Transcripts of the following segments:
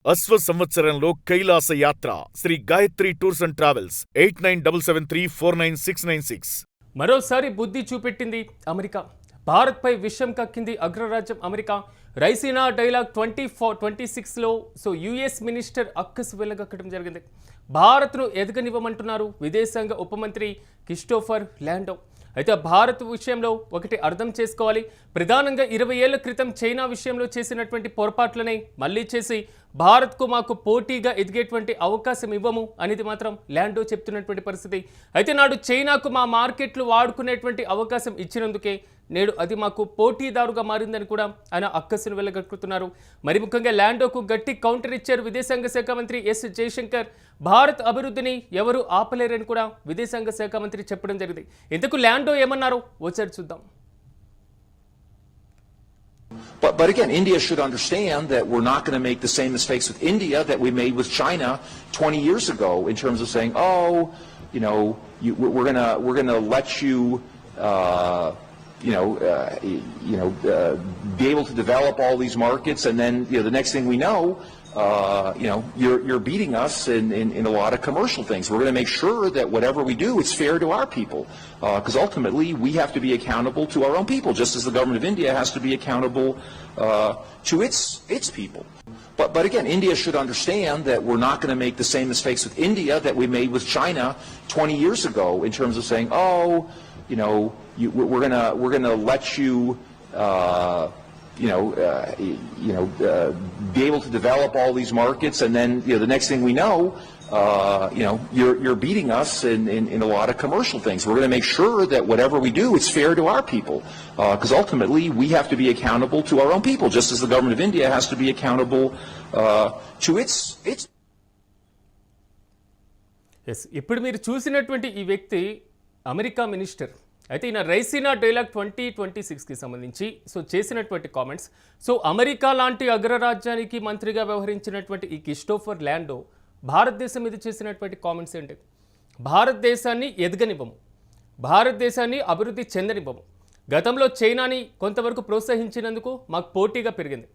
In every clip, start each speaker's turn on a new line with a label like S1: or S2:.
S1: అశ్వ సంవత్సరంలో కైలాస యాత్ర Shri Gayatri tours and travels 8977349696.
S2: మరోసారి బుద్ధి చూపెట్టింది అమెరికా. భారత్పై విషం కక్కింది అగ్రరాజ్యం అమెరికా. రైసీనా డైలాగ్ 26లో యుఎస్ మినిస్టర్ అక్కసు వెళ్లగక్కడం జరిగింది. భారత్ను ఎదగనివ్వమంటున్నారు విదేశాంగ ఉప మంత్రి క్రిస్టోఫర్ ల్యాండో. అయితే భారత్ విషయంలో ఒకటి అర్థం చేసుకోవాలి, ప్రధానంగా 20 ఏళ్ల క్రితం చైనా విషయంలో చేసినటువంటి పొరపాట్లనే మళ్లీ చేసి భారత్కు మాకు పోటీగా ఎదిగేటువంటి అవకాశం ఇవ్వము అనేది మాత్రం ల్యాండో చెప్తున్నటువంటి పరిస్థితి. అయితే నాడు చైనాకు మా మార్కెట్లు వాడుకునేటువంటి అవకాశం ఇచ్చినందుకే నేడు అది మాకు పోటీదారుగా మారిందని కూడా ఆయన అక్కసును వెళ్ళగక్కుతున్నారు. మరి ముఖ్యంగా ల్యాండోకు గట్టి కౌంటర్ ఇచ్చారు విదేశాంగ శాఖ మంత్రి ఎస్ జయశంకర్. భారత్ అభివృద్ధిని ఎవరు ఆపలేరని కూడా విదేశాంగ శాఖ మంత్రి చెప్పడం జరిగింది. ఇంతకు ల్యాండో ఏమన్నారో వచ్చారు చూద్దాం.
S3: But again, India should understand that we're not going to make the same mistakes with India that we made with China 20 years ago in terms of saying, oh, you know, we're going to let you, be able to develop all these markets, and then the next thing we know, you're beating us in a lot of commercial things. We're going to make sure that whatever we do, it's fair to our people, because ultimately we have to be accountable to our own people, just as the government of India has to be accountable to its people. But again, India should understand that we're not going to make the same mistakes with India that we made with China 20 years ago in terms of saying, oh, we're going to let you. Be able to develop all these markets, and then the next thing we know, you're beating us in a lot of commercial things. We're going to make sure that whatever we do, it's fair to our people, because ultimately we have to be accountable to our own people, just as the government of India has to be accountable to its.
S2: Yes, ఇప్పుడు మీరు చూసినటువంటి ఈ వ్యక్తి America minister. అయితే ఈయన Raisina dialogue 2026కి సంబంధించి చేసినటువంటి comments. America లాంటి అగ్రరాజ్యానికి మంత్రిగా వ్యవహరించినటువంటి ఈ క్రిస్టోఫర్ ల్యాండో భారతదేశం మీద చేసినటువంటి కామెంట్స్ ఏంటి? భారతదేశాన్ని ఎదగనివ్వము, భారతదేశాన్ని అభివృద్ధి చెందనివ్వము. గతంలో చైనాని కొంతవరకు ప్రోత్సహించినందుకు మాకు పోటీగా పెరిగింది.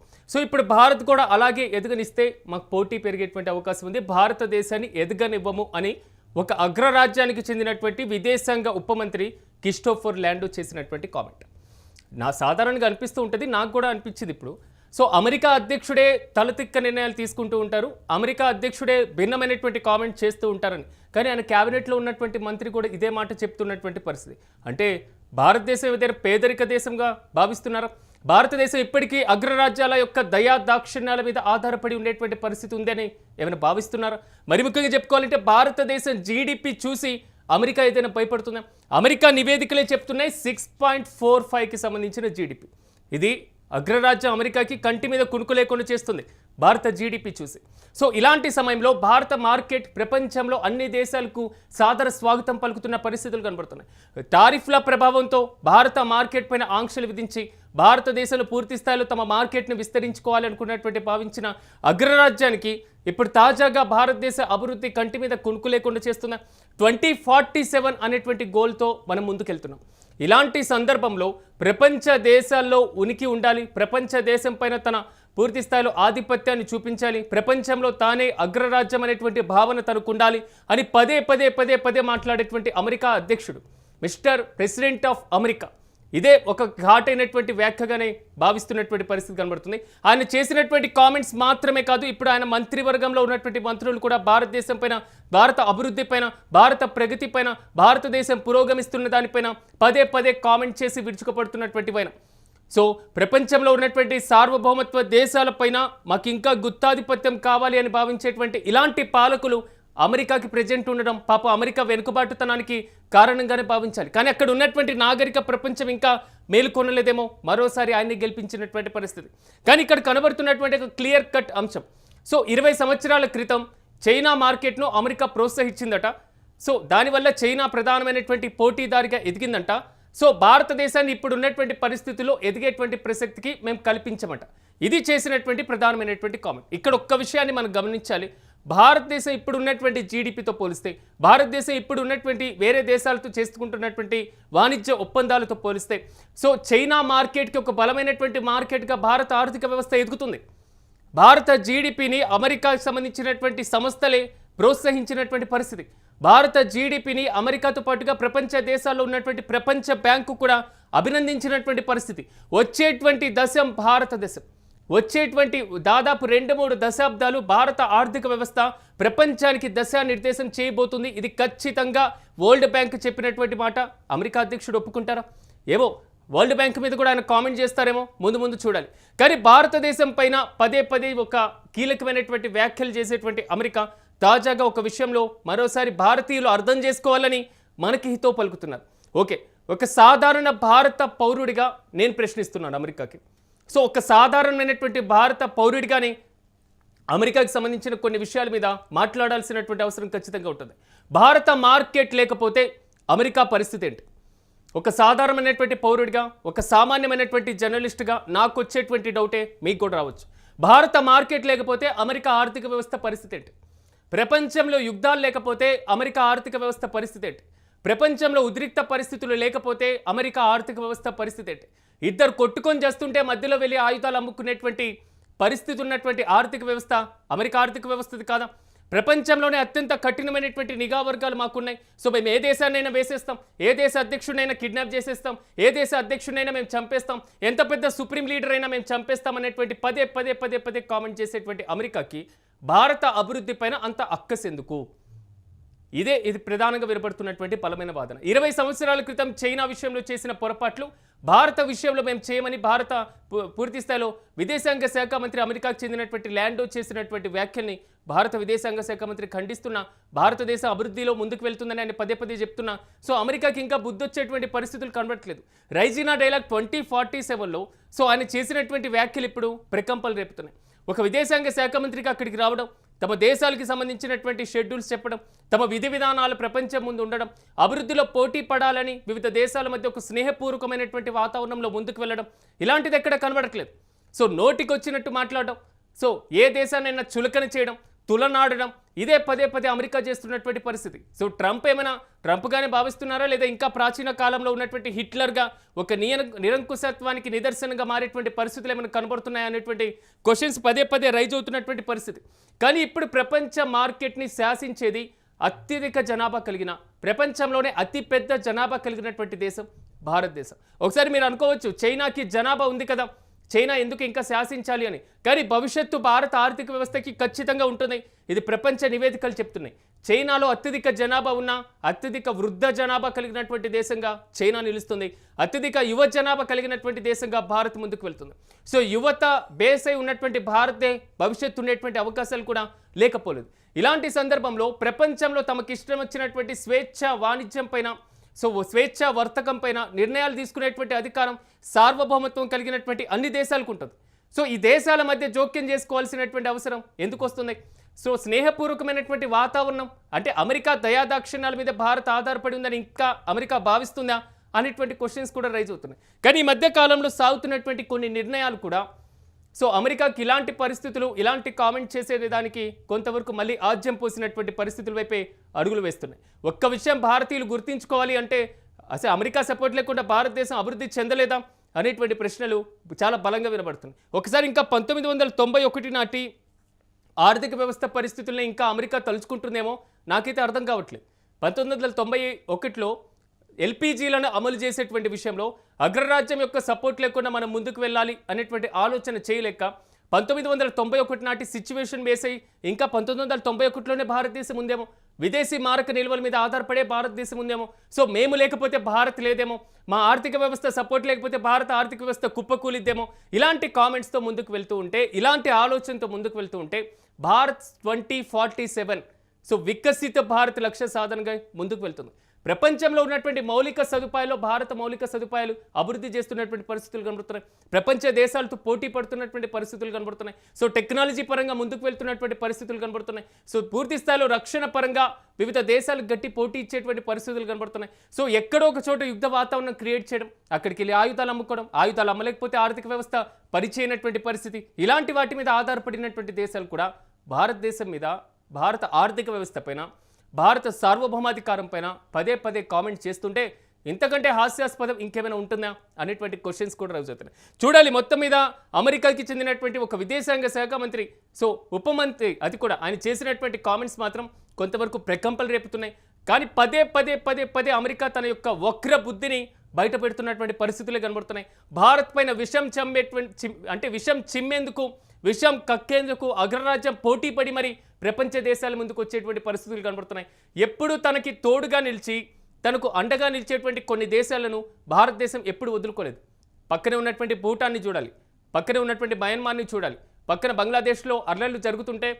S2: ఇప్పుడు భారత్ కూడా అలాగే ఎదగనిస్తే మాకు పోటీ పెరిగేటువంటి అవకాశం ఉంది. భారతదేశాన్ని ఎదగనివ్వము అని ఒక అగ్రరాజ్యానికి చెందినటువంటి విదేశాంగ ఉప మంత్రి క్రిస్టోఫర్ ల్యాండో చేసినటువంటి కామెంట్ నా సాధారణంగా అనిపిస్తూ ఉంటుంది, నాకు కూడా అనిపించింది. ఇప్పుడు అమెరికా అధ్యక్షుడే తలతిక్క నిర్ణయాలు తీసుకుంటూ ఉంటారు, అమెరికా అధ్యక్షుడే భిన్నమైనటువంటి కామెంట్ చేస్తూ ఉంటారని. కానీ ఆయన క్యాబినెట్లో ఉన్నటువంటి మంత్రి కూడా ఇదే మాట చెప్తున్నటువంటి పరిస్థితి. అంటే భారతదేశం ఏదైనా పేదరిక దేశంగా భావిస్తున్నారా? భారతదేశం ఇప్పటికీ అగ్రరాజ్యాల యొక్క దయా దాక్షిణ్యాల మీద ఆధారపడి ఉండేటువంటి పరిస్థితి ఉందని ఏమైనా భావిస్తున్నారా? మరి ముఖ్యంగా చెప్పుకోవాలంటే భారతదేశం జీడిపి చూసి అమెరికా ఏదైనా భయపడుతుందా? అమెరికా నివేదికలే చెప్తున్నాయి 6.45కి సంబంధించిన జీడిపి. ఇది అగ్రరాజ్యం అమెరికాకి కంటి మీద కునుకు లేకుండా చేస్తుంది భారత జీడిపి చూసి. ఇలాంటి సమయంలో భారత మార్కెట్ ప్రపంచంలో అన్ని దేశాలకు సాదర స్వాగతం పలుకుతున్న పరిస్థితులు కనబడుతున్నాయి. టారిఫ్ల ప్రభావంతో భారత మార్కెట్ పైన ఆంక్షలు విధించి భారతదేశంలో పూర్తి స్థాయిలో తమ మార్కెట్ను విస్తరించుకోవాలనుకున్నటువంటి భావించిన అగ్రరాజ్యానికి ఇప్పుడు తాజాగా భారతదేశ అభివృద్ధి కంటి మీద కునుకు లేకుండా చేస్తున్న 2047 అనేటువంటి గోల్తో మనం ముందుకెళ్తున్నాం. ఇలాంటి సందర్భంలో ప్రపంచ దేశాల్లో ఉనికి ఉండాలి, ప్రపంచ దేశం పైన తన పూర్తి స్థాయిలో ఆధిపత్యాన్ని చూపించాలి, ప్రపంచంలో తానే అగ్రరాజ్యం అనేటువంటి భావన తనకు ఉండాలి అని పదే పదే పదే పదే మాట్లాడేటువంటి అమెరికా అధ్యక్షుడు మిస్టర్ ప్రెసిడెంట్ ఆఫ్ అమెరికా ఇదే ఒక ఘాటైనటువంటి వ్యాఖ్యగానే భావిస్తున్నటువంటి పరిస్థితి కనబడుతుంది. ఆయన చేసినటువంటి కామెంట్స్ మాత్రమే కాదు, ఇప్పుడు ఆయన మంత్రివర్గంలో ఉన్నటువంటి మంత్రులు కూడా భారతదేశం పైన, భారత అభివృద్ధి పైన, భారత ప్రగతి పైన, భారతదేశం పురోగమిస్తున్న దానిపైన పదే పదే కామెంట్ చేసి విరుచుకుపడుతున్నటువంటి పైన ప్రపంచంలో ఉన్నటువంటి సార్వభౌమత్వ దేశాలపైన మాకు ఇంకా గుత్తాధిపత్యం కావాలి అని భావించేటువంటి ఇలాంటి పాలకులు అమెరికాకి ప్రెజెంట్ ఉండడం పాప అమెరికా వెనుకబాటుతనానికి కారణంగానే భావించాలి. కానీ అక్కడ ఉన్నటువంటి నాగరిక ప్రపంచం ఇంకా మేలుకొనలేదేమో, మరోసారి ఆయన్ని గెలిపించినటువంటి పరిస్థితి. కానీ ఇక్కడ కనబడుతున్నటువంటి ఒక క్లియర్ కట్ అంశం. 20 సంవత్సరాల క్రితం చైనా మార్కెట్ను అమెరికా ప్రోత్సహించిందట. దానివల్ల చైనా ప్రధానమైనటువంటి పోటీదారిగా ఎదిగిందంట. భారతదేశాన్ని ఇప్పుడు ఉన్నటువంటి పరిస్థితుల్లో ఎదిగేటువంటి ప్రసక్తికి మేము కల్పించమంట. ఇది చేసినటువంటి ప్రధానమైనటువంటి కామెంట్. ఇక్కడ ఒక్క విషయాన్ని మనం గమనించాలి. భారతదేశం ఇప్పుడు ఉన్నటువంటి జీడిపితో పోలిస్తే, భారతదేశం ఇప్పుడు ఉన్నటువంటి వేరే దేశాలతో చేసుకుంటున్నటువంటి వాణిజ్య ఒప్పందాలతో పోలిస్తే చైనా మార్కెట్కి ఒక బలమైనటువంటి మార్కెట్గా భారత ఆర్థిక వ్యవస్థ ఎదుగుతుంది. భారత జీడిపిని అమెరికాకు సంబంధించినటువంటి సంస్థలే ప్రోత్సహించినటువంటి పరిస్థితి. భారత జీడిపిని అమెరికాతో పాటుగా ప్రపంచ దేశాల్లో ఉన్నటువంటి ప్రపంచ బ్యాంకు కూడా అభినందించినటువంటి పరిస్థితి. వచ్చేటువంటి దశం భారతదేశం, వచ్చేటువంటి దాదాపు 2-3 దశాబ్దాలు భారత ఆర్థిక వ్యవస్థ ప్రపంచానికి దిశానిర్దేశం చేయబోతుంది. ఇది ఖచ్చితంగా వరల్డ్ బ్యాంక్ చెప్పినటువంటి మాట. అమెరికా అధ్యక్షుడు ఒప్పుకుంటారా? ఏమో, వరల్డ్ బ్యాంక్ మీద కూడా ఆయన కామెంట్ చేస్తారేమో, ముందు చూడాలి. కానీ భారతదేశం పైన పదే ఒక కీలకమైనటువంటి వ్యాఖ్యలు చేసేటువంటి అమెరికా తాజాగా ఒక విషయంలో మరోసారి భారతీయులు అర్థం చేసుకోవాలని మనకి హితో పలుకుతున్నారు. ఓకే, ఒక సాధారణ భారత పౌరుడిగా నేను ప్రశ్నిస్తున్నాను అమెరికాకి. సో ఒక సాధారణమైనటువంటి భారత పౌరుడిగానే అమెరికాకి సంబంధించిన కొన్ని విషయాల మీద మాట్లాడాల్సినటువంటి అవసరం ఖచ్చితంగా ఉంటుంది. భారత మార్కెట్ లేకపోతే అమెరికా పరిస్థితి ఏంటి? ఒక సాధారణమైనటువంటి పౌరుడిగా, ఒక సామాన్యమైనటువంటి జర్నలిస్ట్గా నాకు వచ్చేటువంటి డౌటే మీకు కూడా రావచ్చు. భారత మార్కెట్ లేకపోతే అమెరికా ఆర్థిక వ్యవస్థ పరిస్థితి ఏంటి? ప్రపంచంలో యుద్ధాలు లేకపోతే అమెరికా ఆర్థిక వ్యవస్థ పరిస్థితి ఏంటి? ప్రపంచంలో ఉద్రిక్త పరిస్థితులు లేకపోతే అమెరికా ఆర్థిక వ్యవస్థ పరిస్థితి ఏంటి? ఇద్దరు కొట్టుకొని చేస్తుంటే మధ్యలో వెళ్ళి ఆయుధాలు అమ్ముకునేటువంటి పరిస్థితి ఉన్నటువంటి ఆర్థిక వ్యవస్థ అమెరికా ఆర్థిక వ్యవస్థది కాదా? ప్రపంచంలోనే అత్యంత కఠినమైనటువంటి నిఘా వర్గాలు మాకున్నాయి. సో మేము ఏ దేశాన్నైనా వేసేస్తాం, ఏ దేశ అధ్యక్షుడైనా కిడ్నాప్ చేసేస్తాం, ఏ దేశ అధ్యక్షుడైనా మేము చంపేస్తాం, ఎంత పెద్ద సుప్రీం లీడర్ అయినా మేము చంపేస్తాం అనేటువంటి పదే కామెంట్ చేసేటువంటి అమెరికాకి భారత అభివృద్ధి పైన అంత అక్కసెందుకు? ఇది ప్రధానంగా వినపడుతున్నటువంటి బలమైన వాదన. 20 సంవత్సరాల క్రితం చైనా విషయంలో చేసిన పొరపాట్లు భారత విషయంలో మేము చేయమని భారత పూర్తి స్థాయిలో విదేశాంగ శాఖ మంత్రి అమెరికాకు చెందినటువంటి ల్యాండో చేసినటువంటి వ్యాఖ్యల్ని భారత విదేశాంగ శాఖ మంత్రి ఖండిస్తున్నా, భారతదేశ అభివృద్ధిలో ముందుకు వెళ్తుందని ఆయన పదే చెప్తున్నా. సో అమెరికాకి ఇంకా బుద్ధొచ్చేటువంటి పరిస్థితులు కనబడట్లేదు. రైజినా డైలాగ్ 2047లో సో ఆయన చేసినటువంటి వ్యాఖ్యలు ఇప్పుడు ప్రకంపనలు రేపుతున్నాయి. ఒక విదేశాంగ శాఖ మంత్రికి అక్కడికి రావడం, తమ దేశాలకు సంబంధించినటువంటి షెడ్యూల్స్ చెప్పడం, తమ విధి విధానాలు ప్రపంచం ముందు ఉండడం, అభివృద్ధిలో పోటీ పడాలని వివిధ దేశాల మధ్య ఒక స్నేహపూర్వకమైనటువంటి వాతావరణంలో ముందుకు వెళ్ళడం, ఇలాంటిది ఎక్కడ కనబడట్లేదు. సో నోటికి వచ్చినట్టు మాట్లాడడం, సో ఏ దేశాన్నైనా చులకన చేయడం, తులనాడడం, ఇదే పదే అమెరికా చేస్తున్నటువంటి పరిస్థితి. సో ట్రంప్గానే భావిస్తున్నారా, లేదా ఇంకా ప్రాచీన కాలంలో ఉన్నటువంటి హిట్లర్గా ఒక నిరంకుశత్వానికి నిదర్శనంగా మారేటువంటి పరిస్థితులు ఏమైనా కనబడుతున్నాయా అనేటువంటి క్వశ్చన్స్ పదే రైజ్ అవుతున్నటువంటి పరిస్థితి. కానీ ఇప్పుడు ప్రపంచ మార్కెట్ని శాసించేది అత్యధిక జనాభా కలిగిన, ప్రపంచంలోనే అతిపెద్ద జనాభా కలిగినటువంటి దేశం భారతదేశం. ఒకసారి మీరు అనుకోవచ్చు, చైనాకి జనాభా ఉంది కదా, చైనా ఎందుకు ఇంకా శాసించాలి అని. కానీ భవిష్యత్తు భారత ఆర్థిక వ్యవస్థకి ఖచ్చితంగా ఉంటుంది. ఇది ప్రపంచ నివేదికలు చెప్తున్నాయి. చైనాలో అత్యధిక జనాభా ఉన్న, అత్యధిక వృద్ధ జనాభా కలిగినటువంటి దేశంగా చైనా నిలుస్తుంది. అత్యధిక యువ జనాభా కలిగినటువంటి దేశంగా భారత్ ముందుకు వెళ్తుంది. సో యువత బేస్ అయి ఉన్నటువంటి భారతే భవిష్యత్తు ఉండేటువంటి అవకాశాలు కూడా లేకపోలేదు. ఇలాంటి సందర్భంలో ప్రపంచంలో తమకి ఇష్టం వచ్చినటువంటి స్వేచ్ఛ వాణిజ్యం పైన, సో స్వేచ్ఛ వర్తకం పైన నిర్ణయాలు తీసుకునేటువంటి అధికారం, సార్వభౌమత్వం కలిగినటువంటి అన్ని దేశాలకు ఉంటుంది. సో ఈ దేశాల మధ్య జోక్యం చేసుకోవాల్సినటువంటి అవసరం ఎందుకు వస్తుంది? సో స్నేహపూర్వకమైనటువంటి వాతావరణం అంటే అమెరికా దయాదాక్షిణ్యాల మీద భారత్ ఆధారపడి ఉందని ఇంకా అమెరికా భావిస్తుందా అనేటువంటి క్వశ్చన్స్ కూడా రైజ్ అవుతున్నాయి. కానీ ఈ మధ్య కాలంలో సాగుతున్నటువంటి కొన్ని నిర్ణయాలు కూడా సో అమెరికాకి ఇలాంటి పరిస్థితులు, ఇలాంటి కామెంట్ చేసేదానికి కొంతవరకు మళ్ళీ ఆజ్యం పోసినటువంటి పరిస్థితుల వైపే అడుగులు వేస్తున్నాయి. ఒక్క విషయం భారతీయులు గుర్తించుకోవాలి అంటే, అసలు అమెరికా సపోర్ట్ లేకుండా భారతదేశం అభివృద్ధి చెందలేదా అనేటువంటి ప్రశ్నలు చాలా బలంగా వినబడుతున్నాయి. ఒకసారి ఇంకా 1991 నాటి ఆర్థిక వ్యవస్థ పరిస్థితుల్ని ఇంకా అమెరికా తలుచుకుంటుందేమో నాకైతే అర్థం కావట్లేదు. 1991లో ఎల్పీజీలను అమలు చేసేటువంటి విషయంలో అగ్రరాజ్యం యొక్క సపోర్ట్ లేకుండా మనం ముందుకు వెళ్ళాలి అనేటువంటి ఆలోచన చేయలేక 1991 నాటి సిచ్యువేషన్ బేస్ అయ్యి ఇంకా 1991లోనే భారతదేశం ఉందేమో, విదేశీ మారక నిల్వల మీద ఆధారపడే భారతదేశం ఉందేమో, సో మేము లేకపోతే భారత్ లేదేమో, మా ఆర్థిక వ్యవస్థ సపోర్ట్ లేకపోతే భారత ఆర్థిక వ్యవస్థ కుప్పకూలిద్దేమో, ఇలాంటి కామెంట్స్తో ముందుకు వెళ్తూ ఉంటే, ఇలాంటి ఆలోచనతో ముందుకు వెళ్తూ ఉంటే భారత్ 2047 సో వికసిత భారత్ లక్ష్య సాధనగా ముందుకు వెళ్తుంది. ప్రపంచంలో ఉన్నటువంటి మౌలిక సదుపాయాలు, భారత మౌలిక సదుపాయాలు అభివృద్ధి చేస్తున్నటువంటి పరిస్థితులు కనబడుతున్నాయి. ప్రపంచ దేశాలతో పోటీ పడుతున్నటువంటి పరిస్థితులు కనబడుతున్నాయి. సో టెక్నాలజీ పరంగా ముందుకు వెళ్తున్నటువంటి పరిస్థితులు కనబడుతున్నాయి. సో పూర్తి స్థాయిలో రక్షణ పరంగా వివిధ దేశాలకు గట్టి పోటీ ఇచ్చేటువంటి పరిస్థితులు కనబడుతున్నాయి. సో ఎక్కడో ఒక చోట యుద్ధ వాతావరణం క్రియేట్ చేయడం, అక్కడికి వెళ్ళి ఆయుధాలు అమ్ముకోవడం, ఆయుధాలు అమ్మలేకపోతే ఆర్థిక వ్యవస్థ పరిచయనటువంటి పరిస్థితి, ఇలాంటి వాటి మీద ఆధారపడినటువంటి దేశాలు కూడా భారతదేశం మీద, భారత ఆర్థిక వ్యవస్థ పైన, భారత సార్వభౌమాధికారం పైన పదే కామెంట్ చేస్తుంటే ఇంతకంటే హాస్యాస్పదం ఇంకేమైనా ఉంటుందా అనేటువంటి క్వశ్చన్స్ కూడా రైజ్ అవుతున్నాయి. చూడాలి. మొత్తం మీద అమెరికాకి చెందినటువంటి ఒక విదేశాంగ శాఖ మంత్రి, సో ఉప మంత్రి, అది కూడా ఆయన చేసినటువంటి కామెంట్స్ మాత్రం కొంతవరకు ప్రకంపలు రేపుతున్నాయి. కానీ పదే పదే పదే పదే అమెరికా తన యొక్క వక్ర బుద్ధిని బయట పెడుతున్నటువంటి పరిస్థితులే కనబడుతున్నాయి. భారత్ పైన విషం చిమ్మేందుకు, విషం కక్కేందుకు అగ్రరాజ్యం పోటీ పడి మరి ప్రపంచ దేశాల ముందుకు వచ్చేటువంటి పరిస్థితులు కనబడుతున్నాయి. ఎప్పుడు తనకి తోడుగా నిలిచి తనకు అండగా నిలిచేటువంటి కొన్ని దేశాలను భారతదేశం ఎప్పుడు వదులుకోలేదు. పక్కనే ఉన్నటువంటి భూటాన్ని చూడాలి, పక్కనే ఉన్నటువంటి మయన్మార్ని చూడాలి, పక్కన బంగ్లాదేశ్లో అల్లర్లు జరుగుతుంటే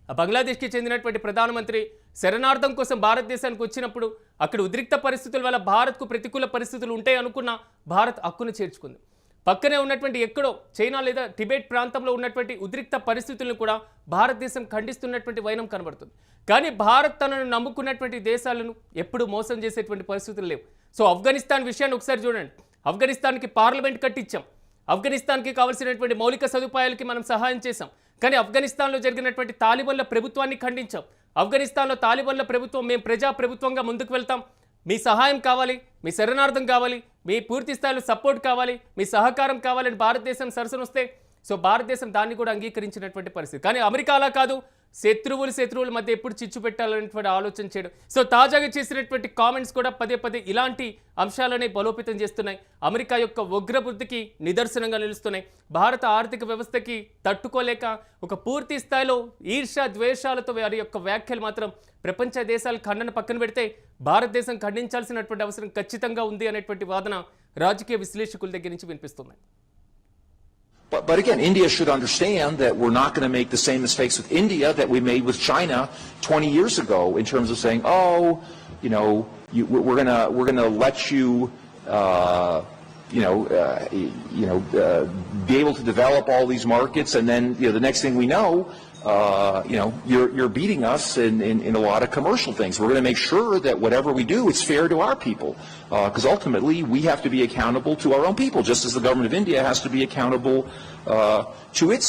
S2: ఆ బంగ్లాదేశ్కి చెందినటువంటి ప్రధానమంత్రి శరణార్థం కోసం భారతదేశానికి వచ్చినప్పుడు అక్కడ ఉద్రిక్త పరిస్థితుల వల్ల భారత్కు ప్రతికూల పరిస్థితులు ఉంటాయి అనుకున్న భారత్ హక్కును చేర్చుకుంది. పక్కనే ఉన్నటువంటి ఎక్కడో చైనా లేదా టిబెట్ ప్రాంతంలో ఉన్నటువంటి ఉద్రిక్త పరిస్థితులను కూడా భారతదేశం ఖండిస్తున్నటువంటి వైనం కనబడుతుంది. కానీ భారత్ తనను నమ్ముకున్నటువంటి దేశాలను ఎప్పుడు మోసం చేసేటువంటి పరిస్థితులు లేవు. సో ఆఫ్ఘనిస్తాన్ విషయాన్ని ఒకసారి చూడండి. ఆఫ్ఘనిస్తాన్కి పార్లమెంట్ కట్టించాం, ఆఫ్ఘనిస్తాన్కి కావాల్సినటువంటి మౌలిక సదుపాయాలకి మనం సహాయం చేశాం. కానీ ఆఫ్ఘనిస్తాన్లో జరిగినటువంటి తాలిబాన్ల ప్రభుత్వాన్ని ఖండించాం. ఆఫ్ఘనిస్తాన్లో తాలిబాన్ల ప్రభుత్వం, మేము ప్రజా ప్రభుత్వంగా ముందుకు వెళ్తాం, మీ సహాయం కావాలి, మీ శరణార్థం కావాలి, మీ పూర్తి స్థాయిలో సపోర్ట్ కావాలి, మీ సహకారం కావాలని భారతదేశం సరసన వస్తే సో భారతదేశం దాన్ని కూడా అంగీకరించినటువంటి పరిస్థితి. కానీ అమెరికా అలా కాదు. శత్రువుల మధ్య ఎప్పుడు చిచ్చు పెట్టాలనేటువంటి ఆలోచన చేయడం. సో తాజాగా చేసినటువంటి కామెంట్స్ కూడా పదే పదే ఇలాంటి అంశాలనే బలోపేతం చేస్తున్నాయి. అమెరికా యొక్క ఉగ్రబుద్ధికి నిదర్శనంగా నిలుస్తున్నాయి. భారత ఆర్థిక వ్యవస్థకి తట్టుకోలేక ఒక పూర్తి స్థాయిలో ఈర్ష్య ద్వేషాలతో వారి యొక్క వ్యాఖ్యలు మాత్రం ప్రపంచ దేశాలు ఖండన పక్కన పెడితే భారతదేశం ఖండించాల్సినటువంటి అవసరం ఖచ్చితంగా ఉంది అనేటువంటి వాదన రాజకీయ విశ్లేషకుల దగ్గర నుంచి వినిపిస్తుంది.
S3: But again, India should understand that we're not going to make the same mistakes with India that we made with China 20 years ago in terms of saying, oh, you know, we're going to let you, be able to develop all these markets, and then the next thing we know, you're beating us in a lot of commercial things. We're going to make sure that whatever we do, it's fair to our people, because ultimately we have to be accountable to our own people, just as the government of India has to be accountable to its